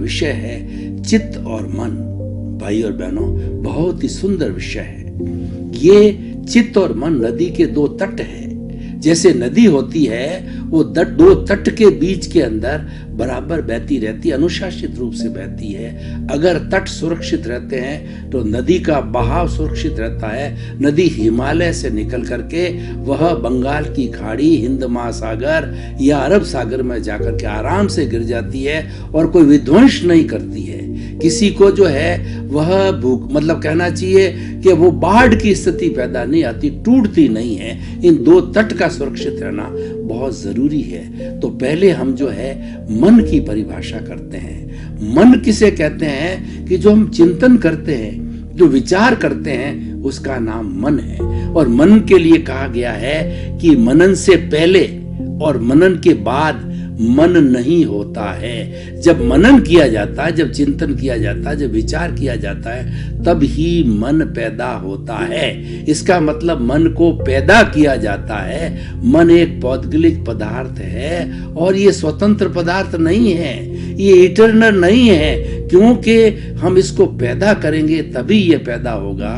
विषय है चित्त और मन। भाई और बहनों, बहुत ही सुंदर विषय है। ये चित्त और मन नदी के दो तट है। जैसे नदी होती है वो दो तट के बीच के अंदर बराबर बहती रहती है, अनुशासित रूप से बहती है। अगर तट सुरक्षित रहते हैं तो नदी का बहाव सुरक्षित रहता है। नदी हिमालय से निकल करके वह बंगाल की खाड़ी, हिंद महासागर या अरब सागर में जाकर के आराम से गिर जाती है और कोई विध्वंस नहीं करती है। किसी को जो है वह मतलब कहना चाहिए कि वो बाढ़ की स्थिति पैदा नहीं आती, टूटती नहीं है। इन दो तट का सुरक्षित रहना बहुत जरूरी है। तो पहले हम जो है मन की परिभाषा करते हैं। मन किसे कहते हैं कि जो हम चिंतन करते हैं, जो विचार करते हैं, उसका नाम मन है। और मन के लिए कहा गया है कि मनन से पहले और मनन के बाद मन नहीं होता है। जब मनन किया जाता है, जब चिंतन किया जाता है, जब विचार किया जाता है, तब ही मन पैदा होता है। इसका मतलब मन को पैदा किया जाता है। मन एक पौद्गलिक पदार्थ है और ये स्वतंत्र पदार्थ नहीं है, ये इटर्नल नहीं है, क्योंकि हम इसको पैदा करेंगे तभी ये पैदा होगा।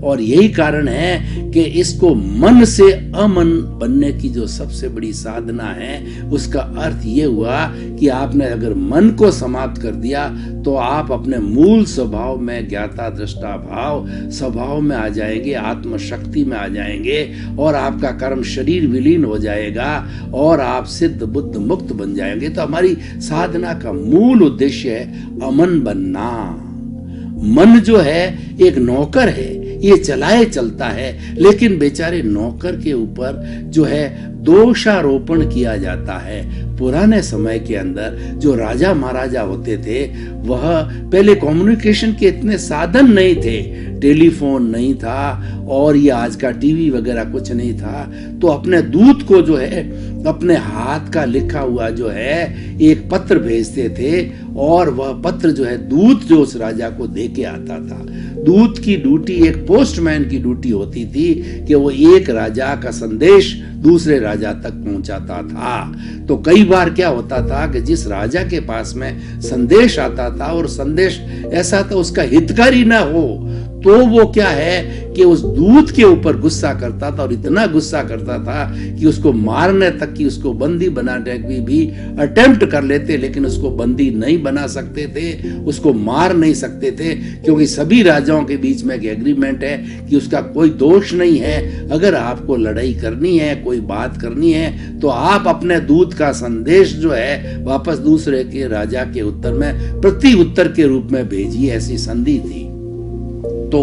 और यही कारण है कि इसको मन से अमन बनने की जो सबसे बड़ी साधना है, उसका अर्थ ये हुआ कि आपने अगर मन को समाप्त कर दिया तो आप अपने मूल स्वभाव में, ज्ञाता दृष्टा भाव स्वभाव में आ जाएंगे, आत्मशक्ति में आ जाएंगे और आपका कर्म शरीर विलीन हो जाएगा और आप सिद्ध बुद्ध मुक्त बन जाएंगे। तो हमारी साधना का मूल उद्देश्य है अमन बनना। मन जो है एक नौकर है, ये चलाए चलता है, लेकिन बेचारे नौकर के ऊपर जो है दोषारोपण किया जाता है। पुराने समय के अंदर जो राजा महाराजा होते थे, वह पहले कम्युनिकेशन के इतने साधन नहीं थे, टेलीफोन नहीं था और ये आज का टीवी वगैरह कुछ नहीं था। तो अपने दूत को जो है अपने हाथ का लिखा हुआ जो है एक पत्र भेजते थे और वह पत्र जो है दूत जो उस राजा को दे के आता था। दूत की ड्यूटी, एक पोस्टमैन की ड्यूटी होती थी कि वो एक राजा का संदेश दूसरे राजा तक पहुंचाता था। तो कई बार क्या होता था कि जिस राजा के पास में संदेश आता था और संदेश ऐसा था उसका हितकारी ना हो, तो वो क्या है कि उस दूत के ऊपर गुस्सा करता था और इतना गुस्सा करता था कि उसको मारने तक की, उसको बंदी बनाने की भी अटेम्प्ट कर लेते, लेकिन उसको बंदी नहीं बना सकते थे, उसको मार नहीं सकते थे, क्योंकि सभी राजाओं के बीच में एक एग्रीमेंट है कि उसका कोई दोष नहीं है। अगर आपको लड़ाई करनी है, कोई बात करनी है, तो आप अपने दूत का संदेश जो है वापस दूसरे के राजा के उत्तर में प्रति उत्तर के रूप में भेजिए, ऐसी संधि थी। तो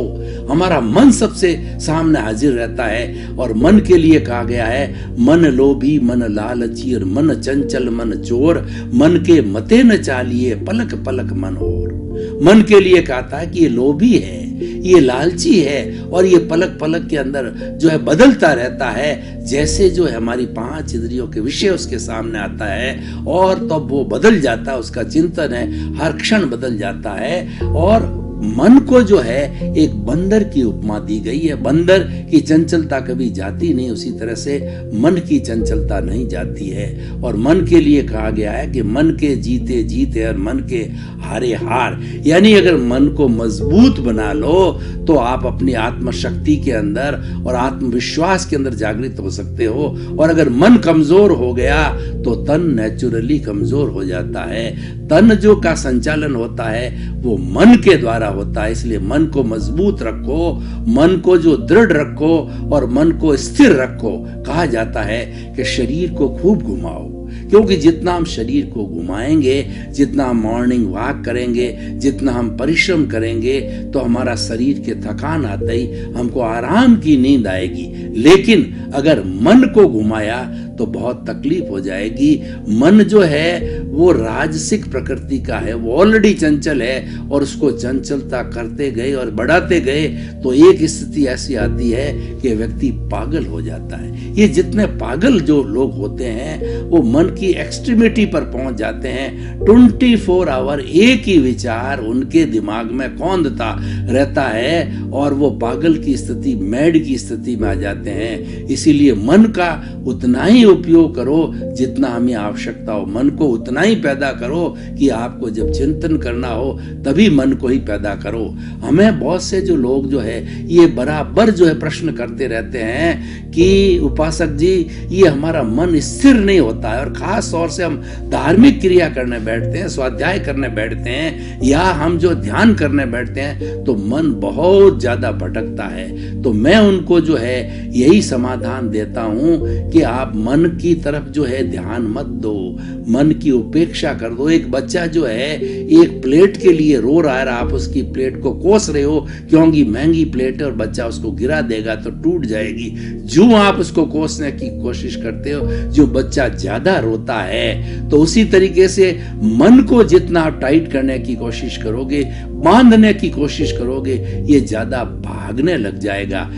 हमारा मन सबसे सामने हाजिर रहता है और मन के लिए कहा गया है मन लोभी मन लालची और मन चंचल मन चोर, मन के मते न चालिए पलक पलक मन और। मन के लिए कहता है कि ये लोभी है, ये लालची है और ये पलक पलक के अंदर जो है बदलता रहता है। जैसे जो है हमारी 5 इंद्रियों के विषय उसके सामने आता है और तब वो बदल जाता है, उसका चिंतन है हर क्षण बदल जाता है। और मन को जो है एक बंदर की उपमा दी गई है। बंदर की चंचलता कभी जाती नहीं, उसी तरह से मन की चंचलता नहीं जाती है। और मन के लिए कहा गया है कि मन के जीते जीते और मन के हारे हार, यानी अगर मन को मजबूत बना लो तो आप अपनी आत्मशक्ति के अंदर और आत्मविश्वास के अंदर जागृत हो सकते हो। और अगर मन कमजोर हो गया तो तन नेचुरली कमजोर हो जाता है। तन जो का संचालन होता है वो मन के द्वारा होता है, इसलिए मन को मजबूत रखो, मन को जो दृढ़ रखो और मन को स्थिर रखो। कहा जाता है कि शरीर को खूब घुमाओ, क्योंकि जितना हम शरीर को घुमाएंगे, जितना हम मॉर्निंग वॉक करेंगे, जितना हम परिश्रम करेंगे, तो हमारा शरीर के थकान आते ही हमको आराम की नींद आएगी। लेकिन अगर मन को घुमाया तो बहुत तकलीफ हो जाएगी। मन जो है वो राजसिक प्रकृति का है, वो ऑलरेडी चंचल है और उसको चंचलता करते गए और बढ़ाते गए तो एक स्थिति ऐसी आती है कि व्यक्ति पागल हो जाता है। ये जितने पागल जो लोग होते हैं वो मन की एक्सट्रीमिटी पर पहुंच जाते हैं। 24 आवर एक ही विचार उनके दिमाग में कौंधता रहता है और वो पागल की स्थिति, मैड की स्थिति में आ जाते हैं। इसीलिए मन का उतना ही उपयोग करो जितना हमें आवश्यकता हो, मन को उतना ही पैदा करो कि आपको जब चिंतन करना हो तभी मन को ही पैदा करो। हमें बहुत से जो लोग जो है ये बराबर जो है प्रश्न करते रहते हैं कि उपासक जी ये हमारा मन स्थिर नहीं होता है, और खास तौर से हम धार्मिक क्रिया करने बैठते हैं, स्वाध्याय करने बैठते हैं या हम जो ध्यान करने बैठते हैं तो मन बहुत ज्यादा भटकता है। तो मैं उनको जो है यही समाधान देता हूं कि आप मन की तरफ जो है ध्यान मत दो, मन की उपेक्षा कर दो। एक बच्चा जो है एक प्लेट के लिए रो रहा है, आप उसकी प्लेट को कोस रहे हो क्योंकि महंगी प्लेट है और बच्चा उसको गिरा देगा तो टूट जाएगी। जो आप उसको कोसने की कोशिश करते हो, जो बच्चा ज्यादा रोता है, तो उसी तरीके से मन को जितना आप टाइट करने की कोशिश करोगे, बांधने की कोशिश करोगे, ये ज्यादा भागने लग जाएगा।